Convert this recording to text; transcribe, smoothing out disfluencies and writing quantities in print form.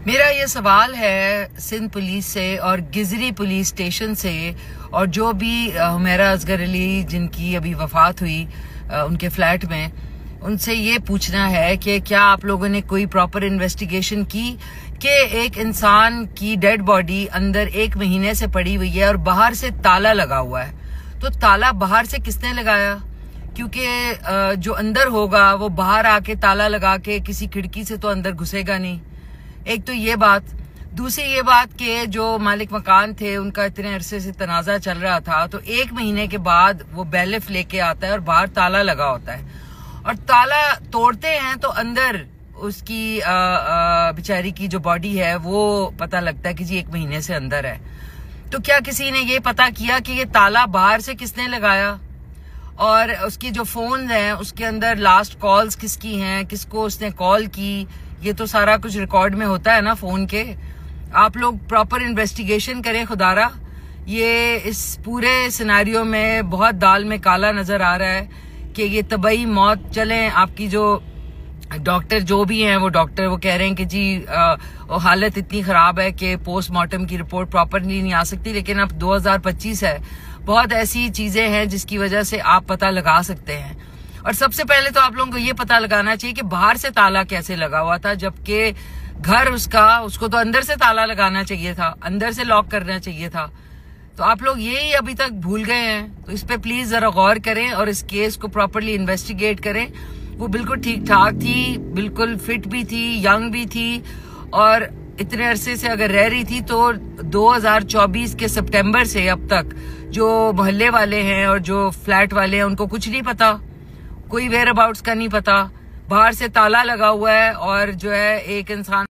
मेरा ये सवाल है सिंध पुलिस से और गिजरी पुलिस स्टेशन से और जो भी हुमैरा असगर अली जिनकी अभी वफात हुई उनके फ्लैट में, उनसे ये पूछना है कि क्या आप लोगों ने कोई प्रॉपर इन्वेस्टिगेशन की कि एक इंसान की डेड बॉडी अंदर 1 महीने से पड़ी हुई है और बाहर से ताला लगा हुआ है। तो ताला बाहर से किसने लगाया? क्योंकि जो अंदर होगा वो बाहर आके ताला लगा के किसी खिड़की से तो अंदर घुसेगा नहीं। एक तो ये बात। दूसरी ये बात कि जो मालिक मकान थे उनका इतने अरसे से तनाजा चल रहा था, तो 1 महीने के बाद वो बैलिफ लेके आता है और बाहर ताला लगा होता है और ताला तोड़ते हैं तो अंदर उसकी बेचारी की जो बॉडी है वो पता लगता है कि जी 1 महीने से अंदर है। तो क्या किसी ने ये पता किया कि ये ताला बाहर से किसने लगाया और उसकी जो फोन है उसके अंदर लास्ट कॉल्स किसकी हैं, किसको उसने कॉल की, ये तो सारा कुछ रिकॉर्ड में होता है ना फोन के। आप लोग प्रॉपर इन्वेस्टिगेशन करें खुदारा। ये इस पूरे सिनेरियो में बहुत दाल में काला नजर आ रहा है कि ये तबई मौत। चलें, आपकी जो डॉक्टर जो भी हैं वो डॉक्टर वो कह रहे हैं कि जी हालत इतनी खराब है कि पोस्टमार्टम की रिपोर्ट प्रॉपरली नहीं आ सकती, लेकिन अब 2025 है, बहुत ऐसी चीजें हैं जिसकी वजह से आप पता लगा सकते हैं। और सबसे पहले तो आप लोगों को ये पता लगाना चाहिए कि बाहर से ताला कैसे लगा हुआ था, जबकि घर उसको तो अंदर से ताला लगाना चाहिए था, अंदर से लॉक करना चाहिए था। तो आप लोग यही अभी तक भूल गए हैं। तो इस पे प्लीज जरा गौर करें और इस केस को प्रॉपरली इन्वेस्टिगेट करें। वो बिल्कुल ठीक ठाक थी, बिल्कुल फिट भी थी, यंग भी थी और इतने अरसे से अगर रह रही थी तो 2024 के सितंबर से अब तक जो मोहल्ले वाले हैं और जो फ्लैट वाले हैं उनको कुछ नहीं पता, कोई वेयर अबाउट्स का नहीं पता। बाहर से ताला लगा हुआ है और जो है एक इंसान